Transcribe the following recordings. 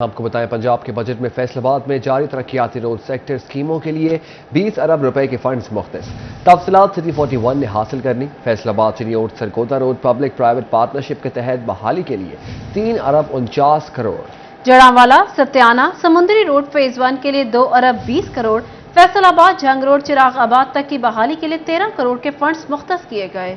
आपको बताएं, पंजाब के बजट में फैसलाबाद में जारी तरक्याती रोड सेक्टर स्कीमों के लिए 20 अरब रुपए के फंड्स मुख्तस। तफसीलात सिटी 41 ने हासिल करनी। Faisalabad city road Sargodha road public private partnership के तहत बहाली के लिए 3 अरब 49 करोड़। जड़ांवाला सत्याना समुंदरी रोड फेज 1 के लिए 2 अरब 20 करोड़। फैसलाबाद जंग रोड चिरागाबाद तक की बहाली के लिए 13 करोड़ के फंड्स मुख्तस किए गए।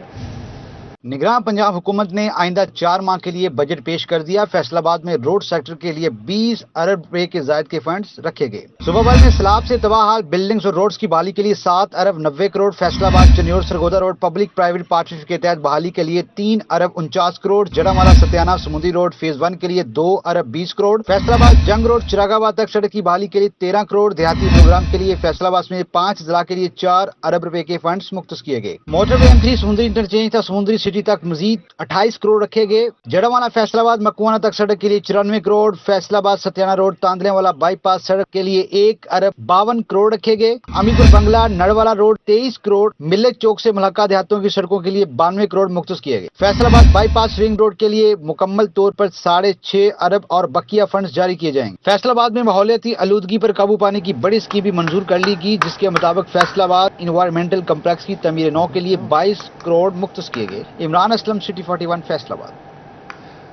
निगरान पंजाब हुकूमत ने आइंदा 4 माह के लिए बजट पेश कर दिया। फैसलाबाद में रोड सेक्टर के लिए 20 अरब रुपए के जायद के फंड्स रखे गए। सुबह में सैलाब से तबाह हाल बिल्डिंग्स और रोड्स की बहाली के लिए 7 अरब 90 crore. Faisalabad Chiniot Sargodha road public private partnership के तहत बहाली के लिए 3 अरब 49 करोड़। जड़ांवाला सत्याना समुद्री रोड फेज 1 के लिए 2 अरब 20 करोड़। फैसलाबाद जंग रोड चिरागाबाद तक सड़क की बहाली के लिए 13 करोड़। देहाती प्रोग्राम के लिए फैसलाबाद में 5 जिला के लिए 4 अरब रुपए के फंड्स मुख्तस किए गए। मोटरवे M3 समुद्री इंटरचेंज तक समुद्री सिटी तक मजीद 28 करोड़ रखे गए। जड़ांवाला फैसलाबाद मकवाना तक सड़क के लिए 94 करोड़। फैसलाबाद सत्याना रोड तांदलेवाला बाईपास सड़क के लिए 1 अरब 52 करोड़ रखे गए। अमीपुर बंगला नड़वाला रोड 23 करोड़। मिल्लत चौक से मलक्का देहातों की सड़कों के लिए 92 करोड़ मुख्तस किए गए। फैसलाबाद बाईपास रिंग रोड के लिए मुकम्मल तौर पर 6.5 अरब और बकिया फंड्स जारी किए जाएंगे। फैसलाबाद में माहौलियाती आलूदगी पर काबू पाने की बड़ी स्कीम भी मंजूर कर ली गई, जिसके मुताबिक फैसलाबाद इन्वायरमेंटल कम्प्लेक्स की तमीर नौ के लिए 22 करोड़ मुख्तस किए गए। इमरान असलम सिटी 41 फैसलाबाद।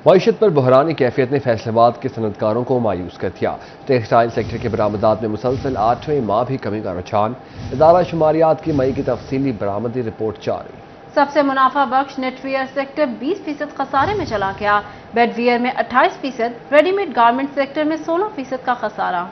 मईशत पर बहरानी कैफियत ने फैसलाबाद के सनतकारों को मायूस कर दिया। टेक्सटाइल सेक्टर के बरामदात में मुसलसल 8वें माह भी कमी का रुझान। इदारा शुमारियात की मई की तफसीली बरामदी रिपोर्ट जारी। सबसे मुनाफा बख्श नेटवियर सेक्टर 20% खसारे में चला गया। बेडवियर में 28%, रेडीमेड गारमेंट सेक्टर में 16% का खसारा।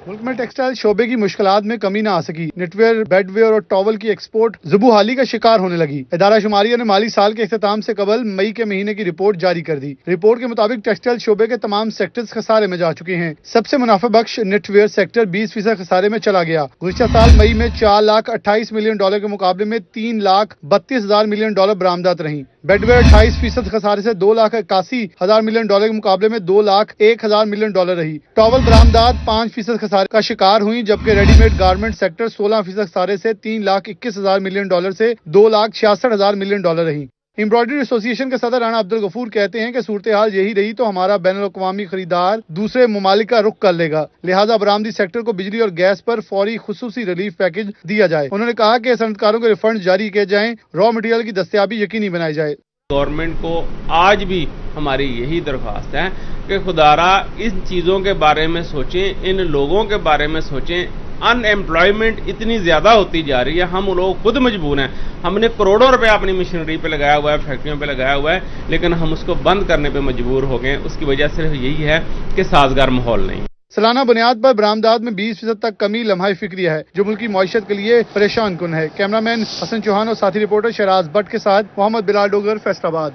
मुल्क में टेक्सटाइल शोबे की मुश्किलात में कमी न आ सकी। नेटवेयर, बेडवेयर और टॉवल की एक्सपोर्ट ज़ुबूहाली का शिकार होने लगी। इदारा शुमारिया ने माली साल के इख्तिताम से कबल मई के महीने की रिपोर्ट जारी कर दी। रिपोर्ट के मुताबिक टेक्सटाइल शोबे के तमाम सेक्टर्स खसारे में जा चुके हैं। सबसे मुनाफा बख्श नेटवेयर सेक्टर 20% खसारे में चला गया। गुज़िश्ता साल मई में $4,28 मिलियन के मुकाबले में $3,32,000 मिलियन बरामदात रही। बेडवेयर 28% खसारे से $2,81,000 मिलियन के मुकाबले में $2,01,000 मिलियन रही। टॉवल बरामदात 5% खसारे का शिकार हुई, जबकि रेडीमेड गारमेंट सेक्टर 16% खसारे से $3,21,000 मिलियन से $2,66,000 मिलियन रही। एम्ब्रॉयडरी एसोसिएशन के सदर राना अब्दुल गफूर कहते हैं कि सूरत हाल यही रही तो हमारा बैनुल-अक़वामी खरीदार दूसरे ममालिक का रुख कर लेगा, लिहाजा बरामदी सेक्टर को बिजली और गैस पर फौरी खुसूसी रिलीफ पैकेज दिया जाए। उन्होंने कहा कि सनतकारों के रिफंड जारी किए जाएं, रॉ मटेरियल की दस्तयाबी यकीनी बनाई जाए। गवर्नमेंट को आज भी हमारी यही दरख्वास्त है कि खुदारा इन चीज़ों के बारे में सोचें, इन लोगों के बारे में सोचें। अनएम्प्लॉयमेंट इतनी ज़्यादा होती जा रही है, हम लोग खुद मजबूर हैं। हमने करोड़ों रुपए अपनी मशीनरी पे लगाया हुआ है, फैक्ट्रियों पे लगाया हुआ है, लेकिन हम उसको बंद करने पे मजबूर हो गए। उसकी वजह सिर्फ यही है कि साजगार माहौल नहीं। सालाना बुनियाद पर बरामदात में 20% तक कमी लम्हा फिक्रिया है, जो मुल्क की मईशत के लिए परेशान कुन है। कैमरामैन हसन चौहान और साथी रिपोर्टर शराज भट्ट के साथ मोहम्मद बिलाल डोगर, फैसलाबाद।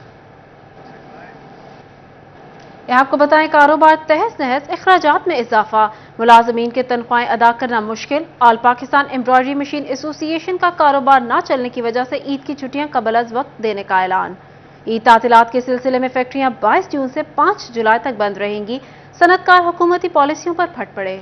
आपको बताएं, कारोबार तहस नहस, अखराजात में इजाफा, मुलाजमीन के तनख्वाहें अदा करना मुश्किल। All Pakistan embroidery machine association का कारोबार न चलने की वजह से ईद की छुट्टियां कबल अज वक्त देने का ऐलान। ईद तातीलात के सिलसिले में फैक्ट्रियां 22 जून से 5 जुलाई तक बंद रहेंगी। सनतकार हुकूमती पॉलिसियों पर फट पड़े।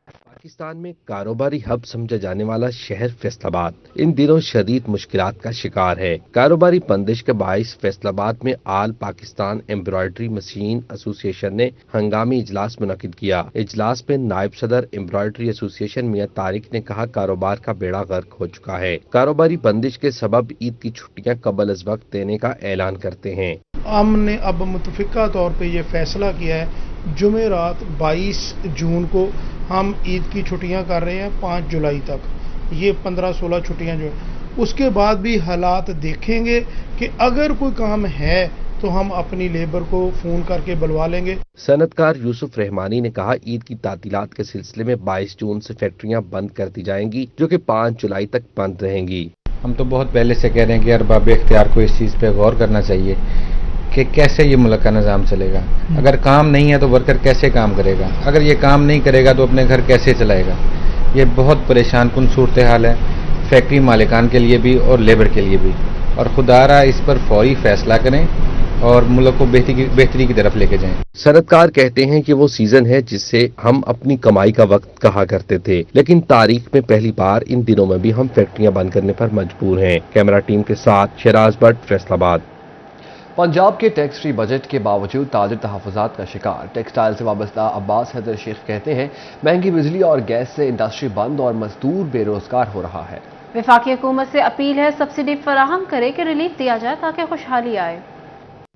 पाकिस्तान में कारोबारी हब समझा जाने वाला शहर फैसलाबाद इन दिनों शदीद मुश्किलात का शिकार है। कारोबारी बंदिश के बाइस फैसलाबाद में आल पाकिस्तान एम्ब्रॉयडरी मशीन एसोसिएशन ने हंगामी इजलास मुनक्किद किया। इजलास में नायब सदर एम्ब्रॉयडरी एसोसिएशन मियां तारिक ने कहा, कारोबार का बेड़ा गर्क हो चुका है। कारोबारी बंदिश के सबब ईद की छुट्टियां कबल अज वक्त देने का ऐलान करते हैं। हमने अब मुतफिका तौर पे ये फैसला किया है, जुमेरात 22 जून को हम ईद की छुट्टियां कर रहे हैं 5 जुलाई तक। ये 15-16 छुट्टियां जो है, उसके बाद भी हालात देखेंगे कि अगर कोई काम है तो हम अपनी लेबर को फ़ोन करके बुलवा लेंगे। सनतकार यूसुफ रहमानी ने कहा, ईद की तातीलात के सिलसिले में 22 जून से फैक्ट्रियां बंद कर दी जाएंगी, जो कि 5 जुलाई तक बंद रहेंगी। हम तो बहुत पहले से कह रहे हैं कि अरबाब इख्तियार को इस चीज़ पे गौर करना चाहिए कि कैसे ये मुल्क का निज़ाम चलेगा। अगर काम नहीं है तो वर्कर कैसे काम करेगा, अगर ये काम नहीं करेगा तो अपने घर कैसे चलाएगा। ये बहुत परेशान कुन सूरत हाल है, फैक्ट्री मालिकान के लिए भी और लेबर के लिए भी। और खुदारा इस पर फौरी फैसला करें और मुल्क को बेहतरी की तरफ लेके जाएं। सनतकार कहते हैं कि वो सीजन है जिससे हम अपनी कमाई का वक्त कहा करते थे, लेकिन तारीख में पहली बार इन दिनों में भी हम फैक्ट्रियां बंद करने पर मजबूर हैं। कैमरा टीम के साथ शराज भट्ट, फैसलाबाद। पंजाब के टैक्स फ्री बजट के बावजूद ताजिर तहफ़्फ़ुज़ात का शिकार। टेक्सटाइल से वाबस्ता अब्बास हैदर शेख कहते हैं महंगी बिजली और गैस से इंडस्ट्री बंद और मजदूर बेरोजगार हो रहा है। वफाकी हुकूमत से अपील है सब्सिडी फराहम करे कि रिलीफ दिया जाए ताकि खुशहाली आए।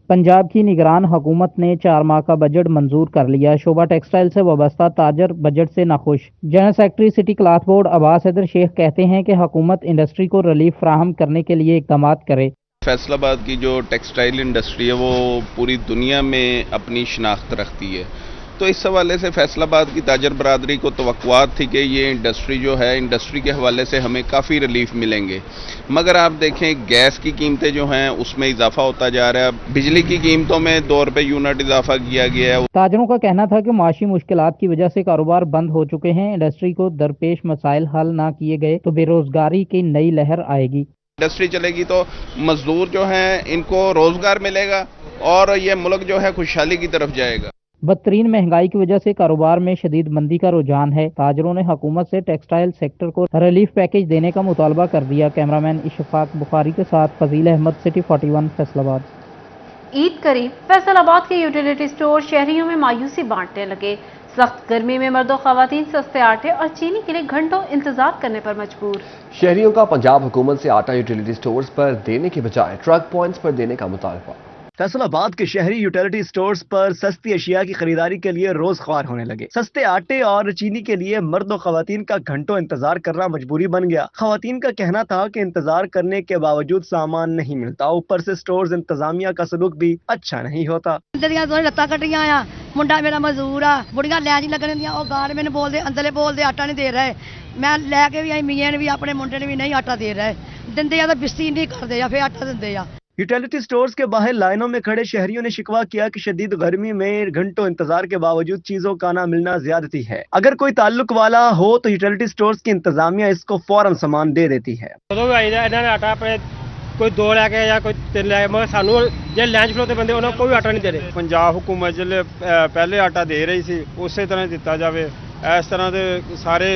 पंजाब की निगरान हुकूमत ने 4 माह का बजट मंजूर कर लिया। शोबा टेक्सटाइल से वाबस्ता ताजर बजट से नाखुश। General secretary city cloth board Abbas Haider Sheikh कहते हैं कि हुकूमत इंडस्ट्री को रिलीफ फराहम करने के लिए इक़दाम करे। फैसलाबाद की जो टेक्सटाइल इंडस्ट्री है वो पूरी दुनिया में अपनी शनाख्त रखती है, तो इस हवाले से फैसलाबाद की ताजर बरादरी को तवक्कुआत थी कि ये इंडस्ट्री जो है, इंडस्ट्री के हवाले से हमें काफ़ी रिलीफ मिलेंगे। मगर आप देखें गैस की कीमतें जो हैं उसमें इजाफा होता जा रहा है, बिजली की कीमतों में 2 रुपये यूनिट इजाफा किया गया है। ताजरों का कहना था कि माशी मुश्किलात की वजह से कारोबार बंद हो चुके हैं। इंडस्ट्री को दरपेश मसाइल हल ना किए गए तो बेरोजगारी की नई लहर आएगी। इंडस्ट्री चलेगी तो मजदूर जो हैं इनको रोजगार मिलेगा और ये मुल्क जो है खुशहाली की तरफ जाएगा। बदतरीन महंगाई की वजह से कारोबार में शदीद मंदी का रुझान है। ताजरों ने हुकूमत से टेक्सटाइल सेक्टर को रिलीफ पैकेज देने का मुतालबा कर दिया। कैमरामैन इशफाक बुखारी के साथ फजील अहमद, सिटी 41 फैसलाबाद। ईद करीब फैसलाबाद के यूटिलिटी स्टोर शहरियों में मायूसी बांटने लगे। सख्त गर्मी में मर्द और खवातीन सस्ते आटे और चीनी के लिए घंटों इंतजार करने पर मजबूर। शहरियों का पंजाब हुकूमत से आटा यूटिलिटी स्टोर्स पर देने के बजाय ट्रक पॉइंट्स पर देने का मुतालबा। फैसलाबाद के शहरी यूटिलिटी स्टोर्स पर सस्ती अशिया की खरीदारी के लिए रोज ख्वार होने लगे। सस्ते आटे और चीनी के लिए मर्द और खवातीन का घंटों इंतजार करना मजबूरी बन गया। खवातीन का कहना था कि इंतजार करने के बावजूद सामान नहीं मिलता, ऊपर से स्टोर्स इंतजामिया का सलूक भी अच्छा नहीं होता। लत्ता कटिया आ मुंडा मेरा मजदूर आ, बुढ़िया लैन ही लगन दियां, गार्ड मैंने बोलते अंदरले बोलते आटा नहीं दे रहे। मैं लैके भी आई, मियां ने भी अपने मुंडे ने भी नहीं आटा दे रहे। दिंदे या तो बिस्ती नहीं करते या फिर आटा दिंदे या। यूटिलिटी स्टोर्स के बाहर लाइनों में खड़े शहरियों ने शिकवा किया कि शदीद गर्मी में घंटों इंतजार के बावजूद चीजों का ना मिलना ज्यादती है। अगर कोई ताल्लुक वाला हो तो यूटिलिटी स्टोर्स की इंतजामिया इसको फौरन सामान दे देती है। कोई 2 लैके या कोई 3 लैके, मगर सानू जे लैंच फ्लो ते बंदे उन्होंने कोई आटा नहीं दे रहे। पंजाब हुकूमत जिले पहले आटा दे रही थी उसी तरह दिता जाए, इस तरह के सारे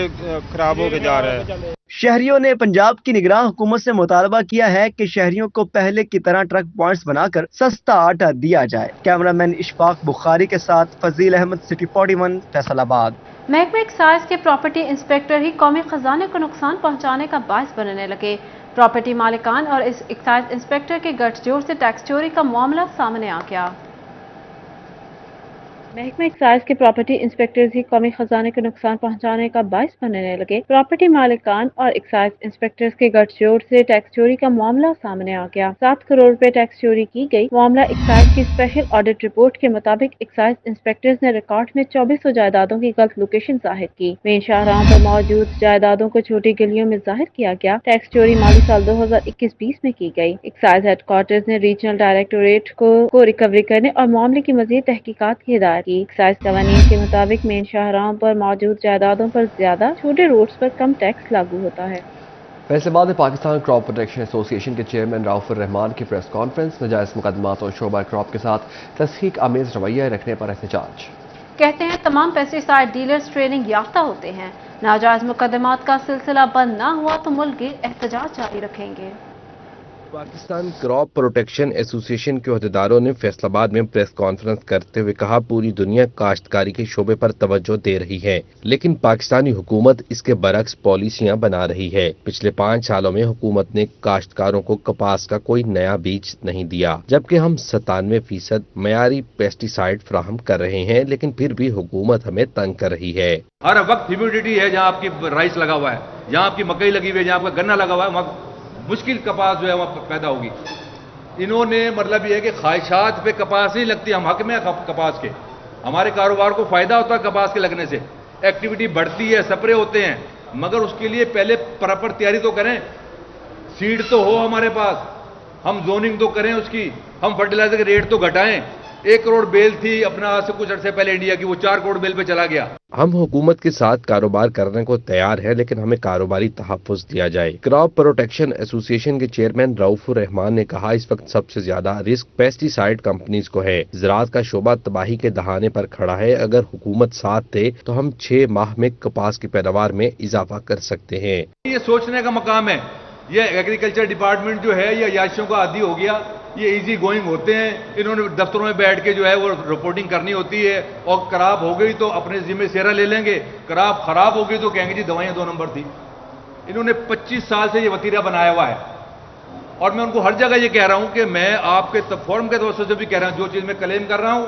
खराब हो के जा रहे हैं। शहरियों ने पंजाब की निगरान हुकूमत से मुतालबा किया है कि शहरियों को पहले की तरह ट्रक पॉइंट्स बनाकर सस्ता आटा दिया जाए। कैमरामैन इशफाक बुखारी के साथ फजील अहमद, सिटी 41 फैसलाबाद। महकमा एक्साइज के प्रॉपर्टी इंस्पेक्टर ही कौमी खजाने को नुकसान पहुंचाने का बायस बनने लगे। प्रॉपर्टी मालिकान और इस एक्साइज इंस्पेक्टर के गठजोड़ से टैक्स चोरी का मामला सामने आ गया। महकमा एक्साइज के प्रॉपर्टी इंस्पेक्टर्स ही कौमी खजाने को नुकसान पहुंचाने का बायस बनने लगे। प्रॉपर्टी मालिकान और एक्साइज इंस्पेक्टर्स के गठजोड़ से टैक्स चोरी का मामला सामने आ गया। 7 करोड़ रुपए टैक्स चोरी की गई। मामला एक्साइज की स्पेशल ऑडिट रिपोर्ट के मुताबिक एक्साइज इंस्पेक्टर्स ने रिकॉर्ड में 2400 जायदादों की गलत लोकेशन जाहिर की। मेन शाहराह पर मौजूद जायदादों को छोटी गलियों में जाहिर किया गया। टैक्स चोरी माली साल 2021-20 में की गई। एक्साइज हेडक्वार्टर्स ने रीजनल डायरेक्टोरेट को रिकवरी करने और मामले की मजीद तहकीकात की हिदायत की। एक्साइज कवानीन के मुताबिक मेन शाहराहों पर मौजूद जायदादों पर ज्यादा, छोटे रोड्स पर कम टैक्स लागू होता है। फैसलाबाद में पाकिस्तान क्रॉप प्रोटेक्शन एसोसिएशन के चेयरमैन राउफुर रहमान की प्रेस कॉन्फ्रेंस। नाजायज मुकदमात और शोबा क्रॉप के साथ तस्हीक आमेज रवैया रखने पर एहतजाज। कहते हैं तमाम पेस्टिसाइड डीलर्स ट्रेनिंग याफ्ता होते हैं। नाजायज मुकदमात का सिलसिला बंद ना हुआ तो मुल्क के एहतजाज जारी रखेंगे। पाकिस्तान क्रॉप प्रोटेक्शन एसोसिएशन के अहदेदारों ने फैसलाबाद में प्रेस कॉन्फ्रेंस करते हुए कहा, पूरी दुनिया काश्तकारी के शोबे पर तवज्जो दे रही है, लेकिन पाकिस्तानी हुकूमत इसके बरक्स पॉलिसियां बना रही है। पिछले 5 सालों में हुकूमत ने काश्तकारों को कपास का कोई नया बीज नहीं दिया, जबकि हम 97% मयारी पेस्टिसाइड फराहम कर रहे हैं, लेकिन फिर भी हुकूमत हमें तंग कर रही है। हर वक्त ह्यूमिडिटी है, जहाँ आपकी राइस लगा हुआ है, जहाँ आपकी मकई लगी हुई है, जहाँ आपका गन्ना लगा हुआ है, वहाँ मुश्किल कपास जो है वहाँ पैदा होगी। इन्होंने मतलब ये है कि ख्वाहिशात पे कपास नहीं लगती, हम हक में कपास के, हमारे कारोबार को फायदा होता है कपास के लगने से, एक्टिविटी बढ़ती है, सपरे होते हैं, मगर उसके लिए पहले प्रॉपर तैयारी तो करें, सीड तो हो हमारे पास, हम जोनिंग तो करें उसकी, हम फर्टिलाइजर के रेट तो घटाएं। 1 करोड़ बेल थी अपना आज से कुछ अर्से पहले इंडिया की, वो 4 करोड़ बेल पे चला गया। हम हुकूमत के साथ कारोबार करने को तैयार है, लेकिन हमें कारोबारी तहफ़्फ़ुज़ दिया जाए। क्रॉप प्रोटेक्शन एसोसिएशन के चेयरमैन राउफुर रहमान ने कहा, इस वक्त सबसे ज्यादा रिस्क पेस्टिसाइड कंपनीज को है। ज़राअत का शोबा तबाही के दहाने पर खड़ा है। अगर हुकूमत साथ दे तो हम 6 माह में कपास की पैदावार में इजाफा कर सकते हैं। ये सोचने का मकाम है। ये एग्रीकल्चर डिपार्टमेंट जो है ये अयाशियों का आदी हो गया। یہ ایزی گوئنگ ہوتے ہیں, انہوں نے دفتروں میں بیٹھ کے جو ہے وہ رپورٹنگ کرنی ہوتی ہے, اور خراب ہو گئی تو اپنے ذمہ سیرا لے لیں گے, خراب ہو گئی تو کہیں گے جی دوائیاں 2 نمبر تھی. انہوں نے 25 سال سے یہ وتیرہ بنایا ہوا ہے, اور میں ان کو ہر جگہ یہ کہہ رہا ہوں کہ میں آپ کے فورم کے توسط سے بھی کہہ رہا ہوں, جو چیز میں کلیم کر رہا ہوں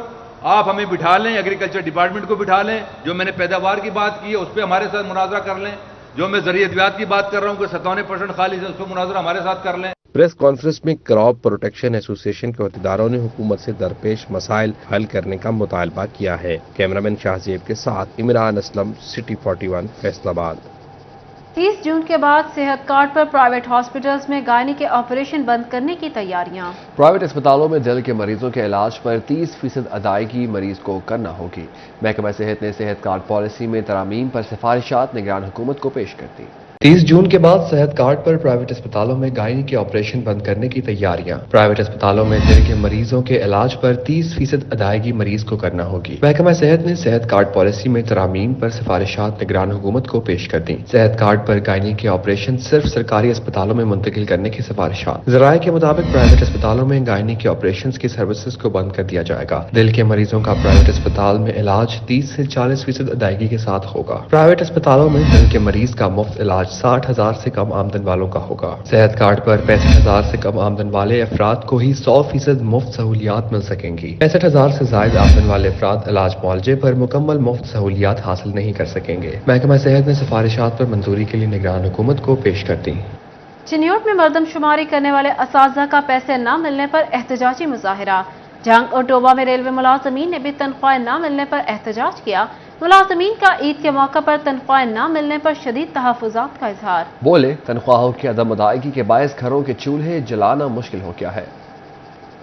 آپ ہمیں بٹھا لیں, ایگریکلچر ڈپارٹمنٹ کو بٹھا لیں, جو میں نے پیداوار کی بات کی ہے اس پہ ہمارے ساتھ مناظرہ کر لیں, جو میں زرعی ادویات کی بات کر رہا ہوں کہ 57% خالی ہے اس پہ مناظرہ ہمارے ساتھ کر لیں. پریس کانفرنس میں کراپ پروٹیکشن ایسوسی ایشن کے عہدیداروں نے حکومت سے درپیش مسائل حل کرنے کا مطالبہ کیا ہے. کیمرامین شاہزیب کے ساتھ عمران اسلم, سٹی 41 فیصل آباد. 30 جون کے بعد صحت کارڈ پر پرائیویٹ ہاسپٹلز میں گائنی کے آپریشن بند کرنے کی تیاریاں. پرائیویٹ اسپتالوں میں دل کے مریضوں کے علاج پر 30% ادائیگی مریض کو کرنا ہوگی. محکمہ صحت نے صحت کارڈ پالیسی میں ترامیم پر سفارشات نگران حکومت کو پیش کر دی. 30 جون کے بعد صحت کارڈ پر پرائیویٹ اسپتالوں میں گائنی کے آپریشن بند کرنے کی تیاریاں. پرائیویٹ اسپتالوں میں دل کے مریضوں کے علاج پر 30% ادائیگی مریض کو کرنا ہوگی. محکمہ صحت نے صحت کارڈ پالیسی میں ترامیم پر سفارشات نگران حکومت کو پیش کر دی. صحت کارڈ پر گائنی کے آپریشن صرف سرکاری اسپتالوں میں منتقل کرنے کی سفارشات. ذرائع کے مطابق پرائیویٹ اسپتالوں میں گائنی کے آپریشنز کی سروسز کو بند کر دیا جائے گا. دل کے مریضوں کا پرائیویٹ اسپتال میں علاج 30 سے 40% ادائیگی کے ساتھ ہوگا. پرائیویٹ اسپتالوں میں دل کے مریض کا مفت علاج 60,000 سے کم آمدن والوں کا ہوگا. صحت کارڈ پر 65,000 سے کم آمدن والے افراد کو ہی 100% مفت سہولیات مل سکیں گی. 65,000 سے زائد آمدن والے افراد علاج معالجے پر مکمل مفت سہولیات حاصل نہیں کر سکیں گے. محکمہ صحت نے سفارشات پر منظوری کے لیے نگران حکومت کو پیش کر دی. چنیوٹ میں مردم شماری کرنے والے اساتذہ کا پیسے نہ ملنے پر احتجاجی مظاہرہ. جھنگ اور ٹوبہ میں ریلوے ملازمین نے بھی تنخواہیں نہ ملنے پر احتجاج کیا. ملازمین کا عید کے موقع پر تنخواہیں نہ ملنے پر شدید تحفظات کا اظہار. بولے تنخواہوں کی عدم ادائیگی کے باعث گھروں کے چولہے جلانا مشکل ہو گیا ہے.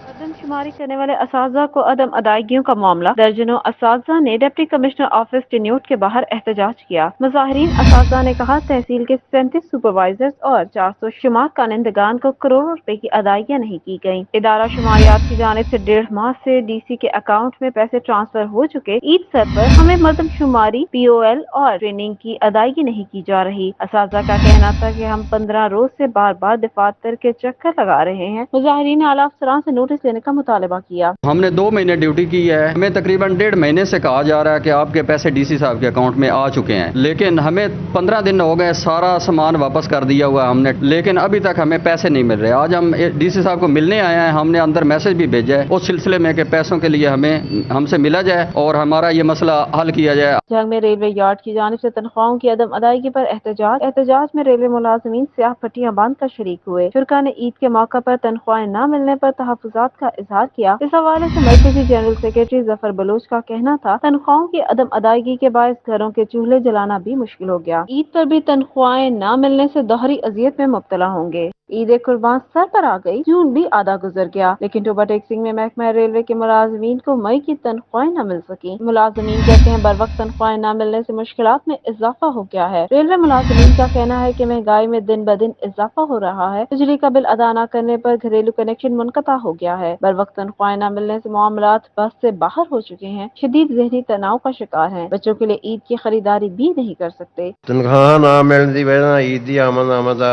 مردم شماری کرنے والے اساتذہ کو عدم ادائیگیوں کا معاملہ. درجنوں اساتذہ نے ڈپٹی کمشنر آفس ٹنیوٹ کے باہر احتجاج کیا. مظاہرین اساتذہ نے کہا تحصیل کے 37 سپروائزرز اور 400 شمار کانندگان کو کروڑوں روپے کی ادائیگیاں نہیں کی گئیں. ادارہ شماریات کی جانب سے 1.5 ماہ سے ڈی سی کے اکاؤنٹ میں پیسے ٹرانسفر ہو چکے. عید سر پر ہمیں مردم شماری POL اور ٹریننگ کی ادائیگی نہیں کی جا رہی. اساتذہ کا کہنا تھا کہ ہم 15 روز سے بار بار دفاتر کے چکر لگا رہے ہیں. مظاہرین نے اعلیٰ افسران سے نوٹس لینے کا مطالبہ کیا. ہم نے 2 مہینے ڈیوٹی کی ہے. ہمیں تقریباً 1.5 مہینے سے کہا جا رہا ہے کہ آپ کے پیسے ڈی سی صاحب کے اکاؤنٹ میں آ چکے ہیں, لیکن ہمیں 15 دن ہو گئے, سارا سامان واپس کر دیا ہوا ہم نے, لیکن ابھی تک ہمیں پیسے نہیں مل رہے. آج ہم ڈی سی صاحب کو ملنے آئے ہیں. ہم نے اندر میسج بھی بھیجا ہے اس سلسلے میں کہ پیسوں کے لیے ہم سے ملا جائے اور ہمارا یہ مسئلہ حل کیا جائے. جنگ میں ریلوے یارڈ کی جانب سے تنخواہوں کی عدم ادائیگی پر احتجاج میں ریلوے ملازمین سیاہ پٹیاں باندھ کر شریک ہوئے. شرکا نے عید کے موقع پر تنخواہیں نہ ملنے پر تحفظات کا اظہار کیا. اس حوالے سے مرکزی جنرل سیکرٹری ظفر بلوچ کا کہنا تھا تنخواہوں کی عدم ادائیگی کے باعث گھروں کے چولہے جلانا بھی مشکل ہو گیا. عید پر بھی تنخواہیں نہ ملنے سے دوہری اذیت میں مبتلا ہوں گے. عید قربان سر پر آ گئی, جون بھی آدھا گزر گیا, لیکن ٹوبہ ٹیکسنگ میں محکمہ ریلوے کے ملازمین کو مئی کی تنخواہیں نہ مل سکی. ملازمین کہتے ہیں بر وقت تنخواہیں نہ ملنے سے مشکلات میں اضافہ ہو گیا ہے. ریلوے ملازمین کا کہنا ہے کہ مہنگائی میں دن بدن اضافہ ہو رہا ہے. بجلی کا بل ادا نہ کرنے پر گھریلو کنیکشن منقطع ہو گیا ہے. بر وقت تنخواہیں نہ ملنے سے معاملات بس سے باہر ہو چکے ہیں. شدید ذہنی تناؤ کا شکار ہیں. بچوں کے لیے عید کی خریداری بھی نہیں کر سکتے. تنخواہ نہ ملنے کی وجہ عید کی آمد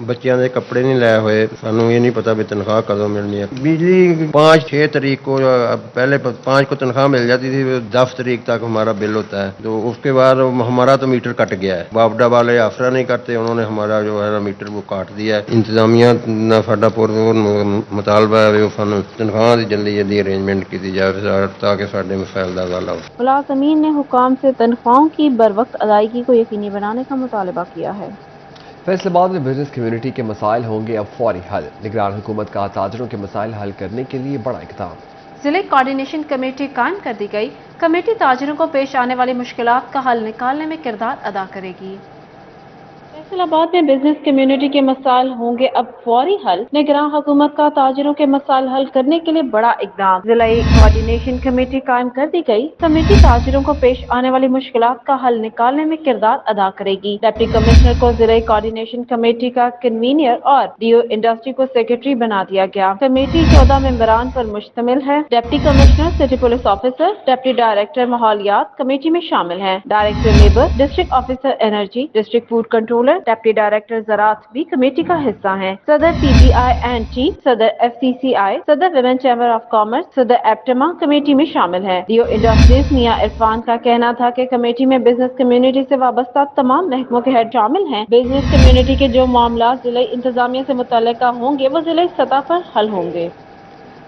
بچیاں دے کپڑے نہیں لائے ہوئے. سانو یہ نہیں پتا بھی تنخواہ کدوں ملنی ہے. بجلی 5-6 تاریخ کو, پہلے 5 کو تنخواہ مل جاتی تھی, 10 تاریخ تک ہمارا بل ہوتا ہے. تو اس کے بعد ہمارا تو میٹر کٹ گیا ہے. باپڈا والے آفرہ نہیں کرتے, انہوں نے ہمارا جو ہے میٹر وہ کاٹ دیا ہے. انتظامیہ نہ ساڈا مطالبہ ہے سانو تنخواہ کی جلدی ارینجمنٹ کی جائے تاکہ سارے مسائل کا حل ہو. ملازمین نے حکام سے تنخواہوں کی بر وقت ادائیگی کو یقینی بنانے کا مطالبہ کیا ہے. فیصل آباد میں بزنس کمیونٹی کے مسائل ہوں گے اب فوری حل. نگران حکومت کا تاجروں کے مسائل حل کرنے کے لیے بڑا اقدام. ضلع کوارڈینیشن کمیٹی قائم کر دی گئی. کمیٹی تاجروں کو پیش آنے والی مشکلات کا حل نکالنے میں کردار ادا کرے گی. فیصل آباد میں بزنس کمیونٹی کے مسائل ہوں گے اب فوری حل. نگراں حکومت کا تاجروں کے مسائل حل کرنے کے لیے بڑا اقدام. ضلعی کوارڈینیشن کمیٹی قائم کر دی گئی. کمیٹی تاجروں کو پیش آنے والی مشکلات کا حل نکالنے میں کردار ادا کرے گی. ڈپٹی کمشنر کو ضلعی کوارڈینیشن کمیٹی کا کنوینئر اور ڈیو انڈسٹری کو سیکرٹری بنا دیا گیا. کمیٹی 14 ممبران پر مشتمل ہے. Deputy commissioner city police officer, deputy director ماحولیات کمیٹی میں شامل ہیں. Director labour, district officer energy, district food controller, deputy director ज़राअत भी कमेटी का हिस्सा हैं। सदर PBI&T, सदर FCCI, सदर विमेन चैम्बर ऑफ कॉमर्स, सदर एप्टमा कमेटी में शामिल हैं। रियो इंडस्ट्रीज मियां इरफान का कहना था कि कमेटी में बिजनेस कम्युनिटी से वाबस्ता तमाम महकमों के हेड शामिल हैं। बिजनेस कम्युनिटी के जो मामला जिला इंतजामिया से मुतल्लिका होंगे वो जिला सतह पर हल होंगे।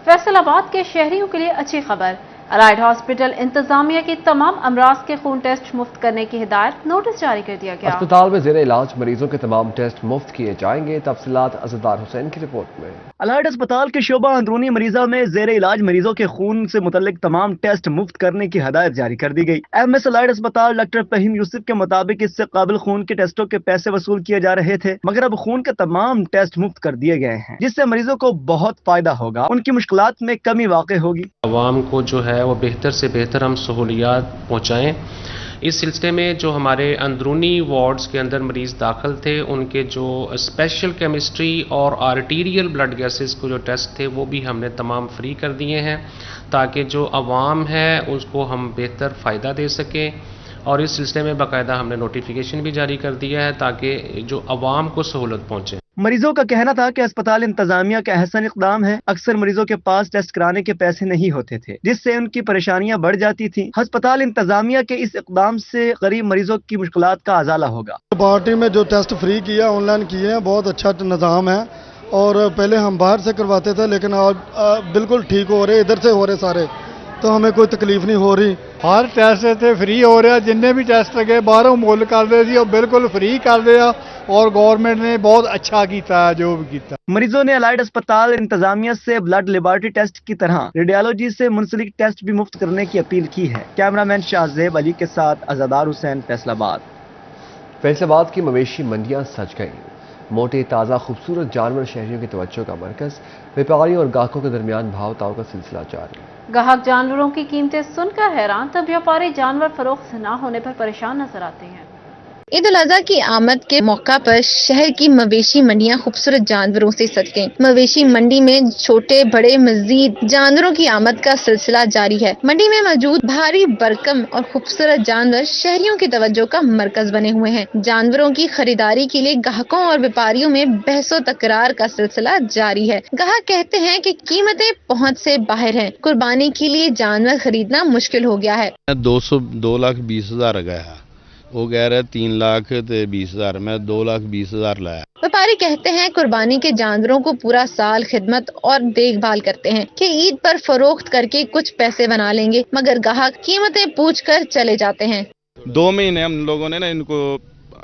फैसलाबाद के शहरियों के लिए अच्छी खबर, अलाइड हॉस्पिटल इंतजामिया की तमाम अमराज के खून टेस्ट मुफ्त करने की हिदायत, नोटिस जारी कर दिया गया। अस्पताल में ज़ेर इलाज मरीजों के तमाम टेस्ट मुफ्त किए जाएंगे। तफसीलात अज़दार हुसैन की रिपोर्ट में। अलाइड अस्पताल के शोबा अंदरूनी मरीजा में जेर इलाज मरीजों के खून से मुतल्लिक तमाम टेस्ट मुफ्त करने की हदायत जारी कर दी गई। MS अलाइड अस्पताल डॉक्टर फहीम यूसुफ के मुताबिक इससे काबिल खून के टेस्टों के पैसे वसूल किए जा रहे थे, मगर अब खून के तमाम टेस्ट मुफ्त कर दिए गए हैं, जिससे मरीजों को बहुत फायदा होगा, उनकी मुश्किलात में कमी वाक़ई होगी। अवाम को जो है वो बेहतर से बेहतर हम सहूलियात पहुँचाएँ। इस सिलसिले में जो हमारे अंदरूनी वार्ड्स के अंदर मरीज़ दाखिल थे, उनके जो स्पेशल केमिस्ट्री और आर्टीरियल ब्लड गैसेस को जो टेस्ट थे वो भी हमने तमाम फ्री कर दिए हैं, ताकि जो अवाम है उसको हम बेहतर फ़ायदा दे सकें। और इस सिलसिले में बाकायदा हमने नोटिफिकेशन भी जारी कर दिया है ताकि जो अवाम को सहूलत पहुँचे। मरीजों का कहना था कि अस्पताल इंतजामिया का अहसन इक़दाम है। अक्सर मरीजों के पास टेस्ट कराने के पैसे नहीं होते थे, जिससे उनकी परेशानियां बढ़ जाती थी। अस्पताल इंतजामिया के इस इक़दाम से गरीब मरीजों की मुश्किलात का अजाला होगा। पार्टी में जो टेस्ट फ्री किया, ऑनलाइन किए हैं, बहुत अच्छा निज़ाम है। और पहले हम बाहर से करवाते थे, लेकिन आज बिल्कुल ठीक हो रहे, इधर से हो रहे सारे, तो हमें कोई तकलीफ नहीं हो रही। हर टेस्ट इतने फ्री हो रहा, जिन्ने भी टेस्ट लगे बाहरों मुल कर दे सी, बिल्कुल फ्री कर दिया और गवर्नमेंट ने बहुत अच्छा किया जो भी किया। मरीजों ने अलाइड अस्पताल इंतजामिया से ब्लड लेबोरेटरी टेस्ट की तरह रेडियोलॉजी से मुंसलिक टेस्ट भी मुफ्त करने की अपील की है। कैमरामैन शाहजेब अली के साथ अज़दार हुसैन, फैसलाबाद। फैसलाबाद की मवेशी मंडियां सज गईं। मोटे ताज़ा खूबसूरत जानवर शहरियों की तवज्जो का मरकज। व्यापारियों और ग्राहकों के दरमियान भाव ताव का सिलसिला जारी। ग्राहक जानवरों की कीमतें सुनकर हैरान, तब व्यापारी जानवर फरोख्त न होने पर परेशान नजर आते हैं। ईद उल अज़हा की आमद के मौका पर शहर की मवेशी मंडियां खूबसूरत जानवरों से सज गईं। मवेशी मंडी में छोटे बड़े मजीद जानवरों की आमद का सिलसिला जारी है। मंडी में मौजूद भारी भरकम और खूबसूरत जानवर शहरियों की तवज्जो का मरकज बने हुए हैं। जानवरों की खरीदारी के लिए ग्राहकों और व्यापारियों में बहसो तकरार का सिलसिला जारी है। ग्राहक कहते हैं कि कीमतें पहुँच से बाहर हैं। कुर्बानी के लिए जानवर खरीदना मुश्किल हो गया है। 2,20,000 गया, वो कह रहे 3,20,000, मैं 2,20,000 लाया। व्यापारी कहते हैं कुर्बानी के जानवरों को पूरा साल खिदमत और देखभाल करते हैं कि ईद पर फरोख्त करके कुछ पैसे बना लेंगे, मगर ग्राहक कीमतें पूछकर चले जाते हैं। 2 महीने हम लोगों ने ना इनको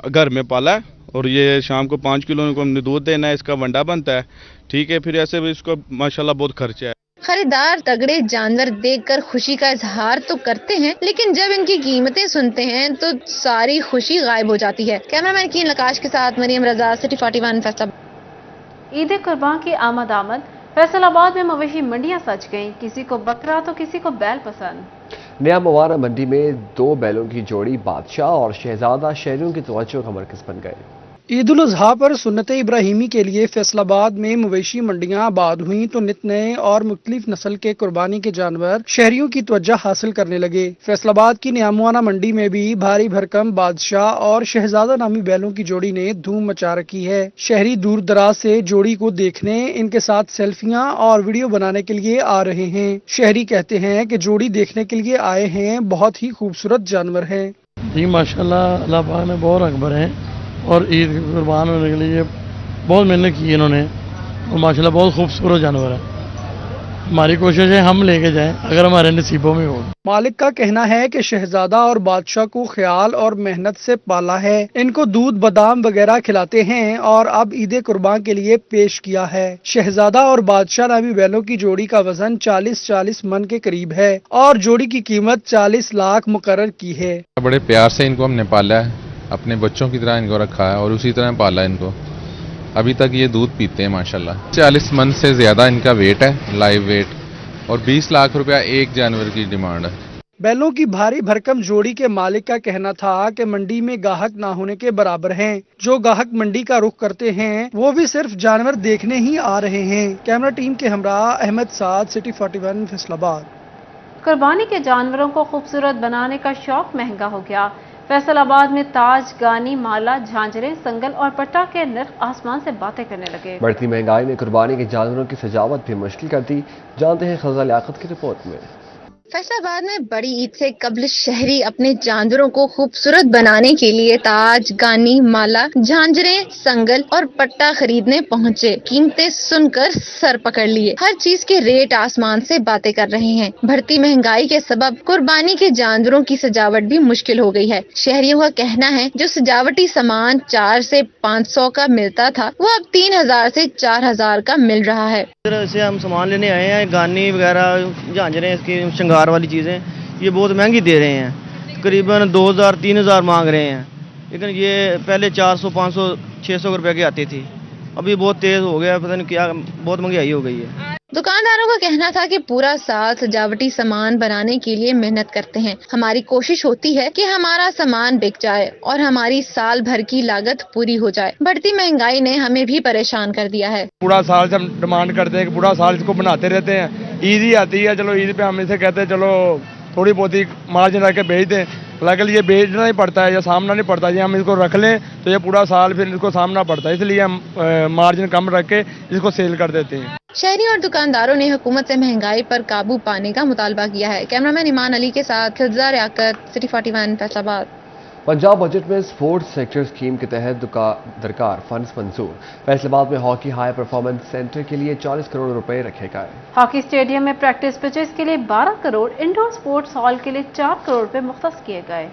घर में पाला है और ये शाम को 5 किलो इनको हमने दूध देना है, इसका वंडा बनता है, ठीक है। फिर ऐसे भी इसको माशाल्लाह बहुत खर्चा है। खरीदार तगड़े जानवर देखकर खुशी का इजहार तो करते हैं, लेकिन जब इनकी कीमतें सुनते हैं तो सारी खुशी गायब हो जाती है। कैमरामैन कीन लकाश के साथ मरियम रजा, सिटी 41, फैसलाबाद। ईद कुर्बान की आमद फैसलाबाद में मवेशी मंडियां सज गईं। किसी को बकरा तो किसी को बैल पसंद। नया मुवारा मंडी में 2 बैलों की जोड़ी बादशाह और शहजादा शहरियों की तवज्जो का मरकज बन गए। ईद उल अज़हा पर सुन्नत इब्राहिमी के लिए फैसलाबाद में मवेशी मंडियां आबाद हुई तो नित नए और मुख्तलिफ नस्ल के कुर्बानी के जानवर शहरियों की तवज्जो हासिल करने लगे। फैसलाबाद की न्यामुआना मंडी में भी भारी भरकम बादशाह और शहजादा नामी बैलों की जोड़ी ने धूम मचा रखी है। शहरी दूर दराज से जोड़ी को देखने, इनके साथ सेल्फियां और वीडियो बनाने के लिए आ रहे हैं। शहरी कहते हैं कि जोड़ी देखने के लिए आए हैं, बहुत ही खूबसूरत जानवर है। जी माशाल्लाह, अल्लाह पाक ने बहुत अकबर है और ईद कुर्बान होने के लिए बहुत मेहनत की इन्होंने और माशाल्लाह बहुत खूबसूरत जानवर है। हमारी कोशिश है हम लेके जाएं अगर हमारे नसीबों में हो। मालिक का कहना है कि शहजादा और बादशाह को ख्याल और मेहनत से पाला है। इनको दूध बादाम वगैरह खिलाते हैं और अब ईद कुर्बान के लिए पेश किया है। शहजादा और बादशाह नामी बैलों की जोड़ी का वजन 40 मन के करीब है और जोड़ी की कीमत 40 लाख मुकर्रर की है। बड़े प्यार से इनको हमने पाला है, अपने बच्चों की तरह इनको रखा है और उसी तरह पाला इनको। अभी तक ये दूध पीते हैं माशाल्लाह। 40 मन से ज्यादा इनका वेट है, लाइव वेट, और 20 लाख रुपया एक जानवर की डिमांड है। बैलों की भारी भरकम जोड़ी के मालिक का कहना था कि मंडी में गाहक ना होने के बराबर हैं। जो गाहक मंडी का रुख करते हैं वो भी सिर्फ जानवर देखने ही आ रहे हैं। कैमरा टीम के हमरा अहमद साद, सिटी 41, फैसलाबाद। कुर्बानी के जानवरों को खूबसूरत बनाने का शौक महंगा हो गया। फैसल आबाद में ताज, गानी, माला, झांझरें, संगल और पट्टा के नर्ख आसमान से बातें करने लगे। बढ़ती महंगाई ने कुर्बानी के जानवरों की सजावट भी मुश्किल कर दी। जानते हैं खजा लियाकत की रिपोर्ट में। फैसलाबाद में बड़ी ईद से कबल शहरी अपने जानवरों को खूबसूरत बनाने के लिए ताज, गानी, माला, झांझरें, संगल और पट्टा खरीदने पहुंचे। कीमतें सुनकर सर पकड़ लिए। हर चीज के रेट आसमान से बातें कर रहे हैं। बढ़ती महंगाई के सबब कुर्बानी के जानवरों की सजावट भी मुश्किल हो गई है। शहरियों का कहना है जो सजावटी सामान 4 से 500 का मिलता था वो अब 3000 से 4000 का मिल रहा है। से हम सामान लेने आए हैं, गानी वगैरह, झांझरें, इसकी श्रृंगार वाली चीज़ें, ये बहुत महंगी दे रहे हैं। करीबन 2000-3000 मांग रहे हैं, लेकिन ये पहले 400, 500, 600 रुपए की आती थी। अभी बहुत तेज हो गया, पता नहीं क्या, बहुत महंगाई हो गई है। दुकानदारों का कहना था कि पूरा साल सजावटी सामान बनाने के लिए मेहनत करते हैं। हमारी कोशिश होती है कि हमारा सामान बिक जाए और हमारी साल भर की लागत पूरी हो जाए। बढ़ती महंगाई ने हमें भी परेशान कर दिया है। पूरा साल से हम डिमांड करते हैं कि पूरा साल इसको बनाते रहते हैं। ईद ही आती है, चलो ईद पे हम इसे कहते हैं चलो थोड़ी बहुत ही मार्जिन रख के बेच दें, लेकिन ये बेचना ही पड़ता है या सामना नहीं पड़ता। ये हम इसको रख लें तो ये पूरा साल फिर इसको सामना पड़ता है, इसलिए हम मार्जिन कम रख के इसको सेल कर देते हैं। शहरी और दुकानदारों ने हुकूमत से महंगाई पर काबू पाने का मुतालबा किया है। कैमरामैन ईमान अली के साथ खिज़ा रियाकत, सिटी 41 फैसलाबाद। पंजाब बजट में स्पोर्ट्स सेक्टर स्कीम के तहत दरकार फंड्स मंजूर। फैसलाबाद में हॉकी हाई परफॉर्मेंस सेंटर के लिए 40 करोड़ रुपए रखे गए। हॉकी स्टेडियम में प्रैक्टिस पिचेस के लिए 12 करोड़, इंडोर स्पोर्ट्स हॉल के लिए 4 करोड़ रुपए मुख्तस किए गए।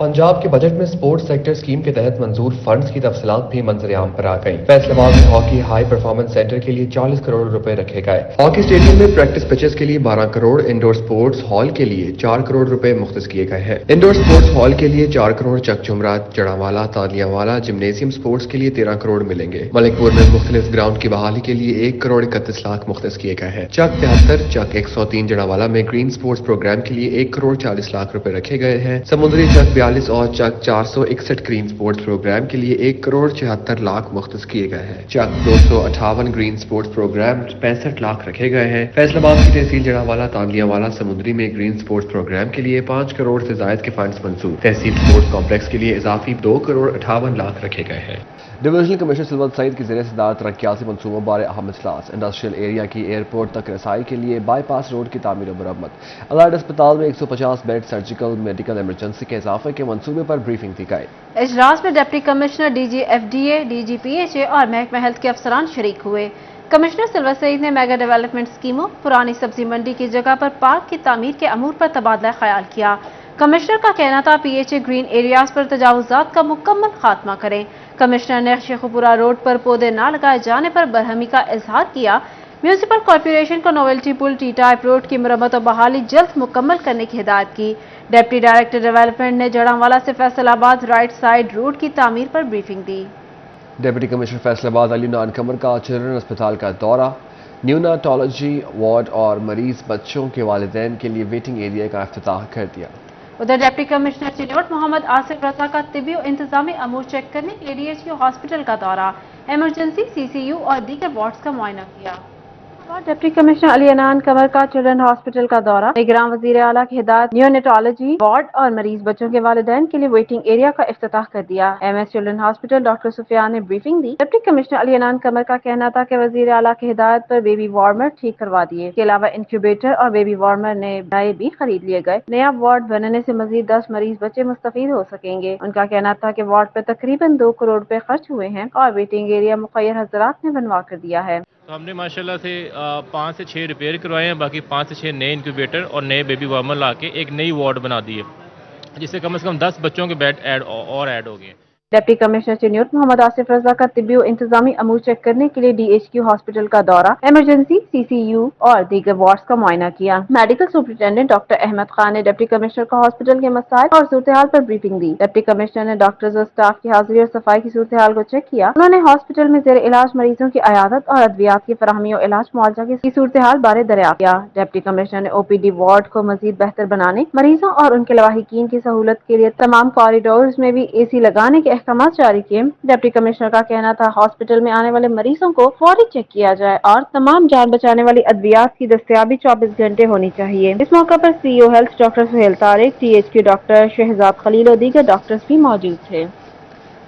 पंजाब के बजट में स्पोर्ट्स सेक्टर स्कीम के तहत मंजूर फंड्स की तफसीलात भी मंजर-ए-आम पर आ गई। फैसलाबाद में हॉकी हाई परफॉर्मेंस सेंटर के लिए 40 करोड़ रुपए रखे गए। हॉकी स्टेडियम में प्रैक्टिस पिचेस के लिए 12 करोड़, इंडोर स्पोर्ट्स हॉल के लिए 4 करोड़ रुपए मुख्तस किए गए हैं। इंडोर स्पोर्ट्स हॉल के लिए 4 करोड़, चकचुमरा, जड़ावाला, तालियावाला, जिम्नेजियम स्पोर्ट्स के लिए 13 करोड़ मिलेंगे। मलिकपुर में मुख्तलिफ ग्राउंड की बहाली के लिए 1 करोड़ 31 लाख मुख्तस किए गए हैं। चक 73, चक 103 जड़ावाला में ग्रीन स्पोर्ट्स प्रोग्राम के लिए 1 करोड़ 40 लाख रुपए रखे गए हैं। समुद्री चक 42 और चक 461 ग्रीन स्पोर्ट्स प्रोग्राम के लिए 1 करोड़ 76 लाख मुख्तस किए गए हैं। चक 258 ग्रीन स्पोर्ट्स प्रोग्राम 65 लाख रखे गए हैं। फैसलाबाद की तहसील जड़ावाला, तांदियावाला, समुद्री में ग्रीन स्पोर्ट्स प्रोग्राम के लिए 5 करोड़ से जायद के फंड्स मंजूर। तहसील स्पोर्ट्स कॉम्प्लेक्स के लिए इजाफी 2 करोड़ 58 लाख रखे गए हैं। डिविजनल कमिश्नर सिलवत सईद की ज़ेर सदारत तरक्याती मंसूबों बारे अहम इजलास। इंडस्ट्रियल एरिया की एयरपोर्ट तक रसाई के लिए बाईपास रोड की तामीर और मरम्मत। अलाइड अस्पताल में 150 बेड सर्जिकल मेडिकल इमरजेंसी के इजाफे के मंसूबे पर ब्रीफिंग दी गई। इजलास में deputy commissioner, DG FDA, DG PHA और महकमा हेल्थ के अफसरान शरीक हुए। कमिश्नर सिलवत सईद ने मेगा डेवलपमेंट स्कीमों, पुरानी सब्जी मंडी की जगह पर पार्क की तामीर के अमूर पर तबादला ख्याल किया। कमिश्नर का कहना था PHA ग्रीन एरियाज पर तजावुजात का मुकम्मल खात्मा करें। कमिश्नर ने शेखुपुरा रोड पर पौधे न लगाए जाने पर बरहमी का इजहार किया। म्यूनिसिपल कॉर्पोरेशन को नोवेल्टी पुल, टी टाइप रोड की मरम्मत और बहाली जल्द मुकम्मल करने की हिदायत की। डिप्टी डायरेक्टर डेवलपमेंट ने जड़ावाला से फैसलाबाद राइट साइड रोड की तामीर पर ब्रीफिंग दी। डिप्टी कमिश्नर फैसलाबाद अली नान कमर का चिल्ड्रन अस्पताल का दौरा। न्यूनाटोलॉजी वार्ड और मरीज बच्चों के वालिदैन के लिए वेटिंग एरिया का इफ्तिताह कर दिया। उधर डिप्टी कमिश्नर चिन्नौट मोहम्मद आसिफ रजा का तिबी और इंतजामी अमूर चेक करने के लिए DHQ हॉस्पिटल का दौरा, इमरजेंसी, CCU और दीगर वार्ड्स का मुआयना किया। डिप्टी कमिश्नर अली अनान कमर का चिल्ड्रन हॉस्पिटल का दौरा, निगरान वजीर आला की हिदायत, न्यूनेटोलॉजी वार्ड और मरीज बच्चों के वालिदैन के लिए वेटिंग एरिया का इफ्तिताह कर दिया। MS children hospital doctor Sufiyan ने ब्रीफिंग दी। डिप्टी कमिश्नर अली अनान कमर का कहना था कि वजीर आला की हिदायत पर बेबी वार्मर ठीक करवा दिए। इसके अलावा इंक्यूबेटर और बेबी वार्मर नए भी खरीद लिए गए। नया वार्ड बनने से मजीद 10 मरीज बच्चे मुस्तफीद हो सकेंगे। उनका कहना था कि वार्ड पर तकरीबन 2 करोड़ रुपए खर्च हुए हैं और वेटिंग एरिया मुखय्यर हजरात ने बनवा कर दिया है। तो हमने माशाल्लाह से 5 से 6 रिपेयर करवाए हैं, बाकी 5 से 6 नए इंक्यूबेटर और नए बेबी वार्मर ला के एक नई वार्ड बना दी है, जिससे कम से कम 10 बच्चों के बेड ऐड हो गए। डिप्टी कमिश्नर चिन्नौट मोहम्मद आसिफ रजा का तिब्बी और इंतजामी अमूर चेक करने के लिए DHQ हॉस्पिटल का दौरा, इमरजेंसी, CCU और दीगर वार्ड्स का मुआयना किया। Medical superintendent doctor Ahmed Khan ने डिप्टी कमिश्नर को हॉस्पिटल के मसाइल और सूरत-ए-हाल पर ब्रीफिंग दी। डिप्टी कमिश्नर ने डॉक्टर्स और स्टाफ की हाजिरी और सफाई की सूरत-ए-हाल को चेक किया। उन्होंने हॉस्पिटल में जेर इलाज मरीजों की अयादत और अद्वियात की फराहमी और इलाज मुआवजा की सूरत-ए-हाल बारे दरियाफ्त किया। डिप्टी कमिश्नर ने OPD वार्ड को मजीद बेहतर बनाने, मरीजों और उनके लवाहिकीन की सहूलत के लिए तमाम कॉरिडोर्स में भी AC लगाने के अहकाम जारी किए। डिप्टी कमिश्नर का कहना था हॉस्पिटल में आने वाले मरीजों को फौरी चेक किया जाए और तमाम जान बचाने वाली अद्वियात की दस्तयाबी 24 घंटे होनी चाहिए। इस मौके पर CEO health doctor Suhail Tariq, THQ doctor Shahzad Khalil और दीगर डॉक्टर्स भी मौजूद थे।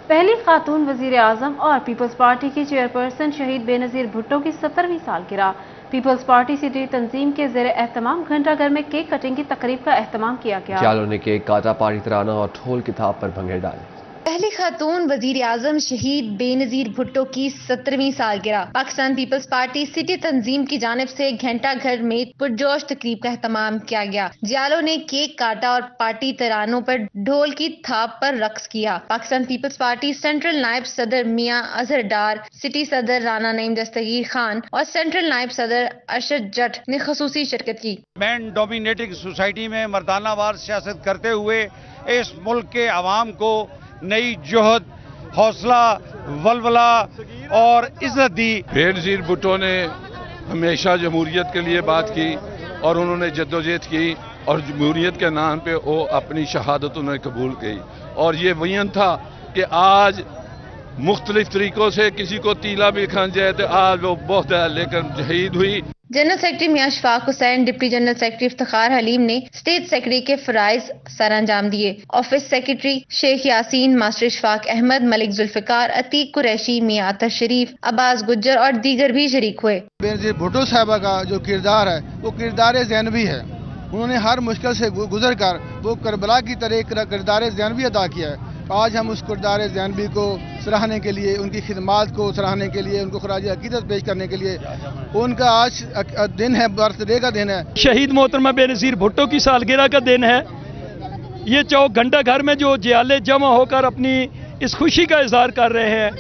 पहली खातून वजीर आजम और पीपल्स पार्टी की चेयरपर्सन शहीद बेनजीर भुट्टो की 17वीं सालगिरह। पीपल्स पार्टी सिटी तंजीम के ज़ेरे एहतमाम घंटाघर में केक कटिंग की तकरीब का एहतमाम किया गया। जालों ने केक काटा, पार्टी तराना और ढोल की थाप पर भंगड़े डाले। पहली खातून वजीर आजम शहीद बेनजीर भुट्टो की 17वीं सालगिरह। पाकिस्तान पीपल्स पार्टी सिटी तंजीम की जानिब से घंटा घर में पुरजोश तकरीब का एहतमाम किया गया। जियालों ने केक काटा और पार्टी तरानों पर ढोल की थाप पर रक्स किया। पाकिस्तान पीपल्स पार्टी सेंट्रल नायब सदर मियां अजहर डार, सिटी सदर राना नईम दस्तगीर खान और सेंट्रल नायब सदर अरशद जट ने खसूसी शिरकत की। मैन डोमिनेटिंग सोसाइटी में मर्दानावार सियासत करते हुए इस मुल्क के अवाम को नई जोहद, हौसला, वलवला और इज्जत दी। बेनजीर भुट्टो ने हमेशा जमहूरियत के लिए बात की और उन्होंने जद्दोजहद की और जमहूरियत के नाम पे वो अपनी शहादत उन्हें कबूल की और ये वयन था कि आज मुख्तलिफ तरीकों से किसी को तीला भी खान जाए तो आज वो बहुत है, लेकिन शहीद हुई। General secretary Mian Shafaq Hussain, deputy general secretary Iftikhar Haleem ने स्टेट सेक्रेटरी के फराइज सर अंजाम दिए। Office secretary Sheikh Yasin, master Ishfaq Ahmed, Malik Zulfiqar, Atiq Qureshi, Mian Athar Sharif, Abbas Gujjar और दीगर भी शरीक हुए। बेनजीर भुट्टो साहबा का जो किरदार है वो किरदार ज़ैनवी है। उन्होंने हर मुश्किल से गुजर कर वो करबला की तरह किरदार ज़ैनवी अदा किया है। आज हम उस किरदार ज़ैनवी को सराहने के लिए, उनकी खिदमात को सराहने के लिए, उनको खराज अकीदत पेश करने के लिए उनका आज दिन है, बर्थडे का दिन है। शहीद मोहतरमा बेनजीर भुट्टो की सालगिरह का दिन है। ये चौक घंटा घर में जो जियाले जमा होकर अपनी इस खुशी का इजहार कर रहे हैं,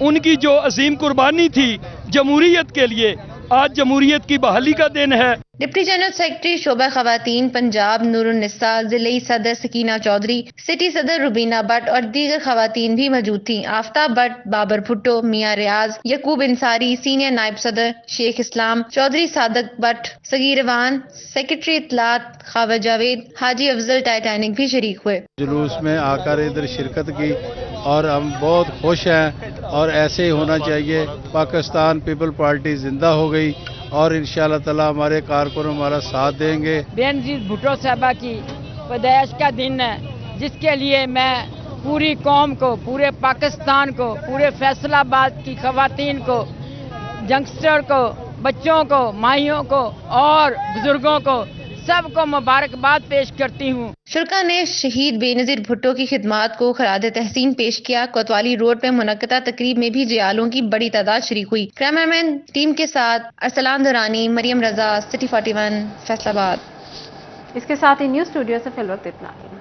उनकी जो अजीम कुर्बानी थी जमहूरियत के लिए, आज जमहूरियत की बहाली का दिन है। डिप्टी जनरल सेक्रेटरी शोबा खवातीन पंजाब नूरुन्निसा, जिले सदर सकीना चौधरी, सिटी सदर रुबीना भट्ट और दीगर खवातीन भी मौजूद थीं। आफ्ताब भट्ट, बाबर भुट्टो, मियां रियाज, यकूब इंसारी, सीनियर नायब सदर शेख इस्लाम, चौधरी सादक भट्ट, सगीर वान, सेक्रेटरी इत्तलात खावर जावेद, हाजी अफजल टाइटैनिक भी शरीक हुए। जुलूस में आकर इधर शिरकत की और हम बहुत खुश हैं और ऐसे ही होना चाहिए। पाकिस्तान पीपल पार्टी जिंदा हो गई और इंशाअल्लाह ताला हमारे कारकुन हमारा साथ देंगे। बेनजीर भुट्टो साहबा की पैदाइश का दिन है, जिसके लिए मैं पूरी कौम को, पूरे पाकिस्तान को, पूरे फैसलाबाद की खवातीन को, यंगस्टर को, बच्चों को, माइयों को और बुजुर्गों को सबको मुबारकबाद पेश करती हूँ। शुरका ने शहीद बेनजीर भुट्टो की खिदमात को खराज तहसीन पेश किया। कोतवाली रोड पर मुनक्कदा तकरीब में भी जियालों की बड़ी तादाद शरीक हुई। कैमरामैन टीम के साथ अरसलान दुरानी, मरियम रजा, सिटी 41 फैसलाबाद। इसके साथ ही न्यूज स्टूडियो से फिल वक्त इतना ही।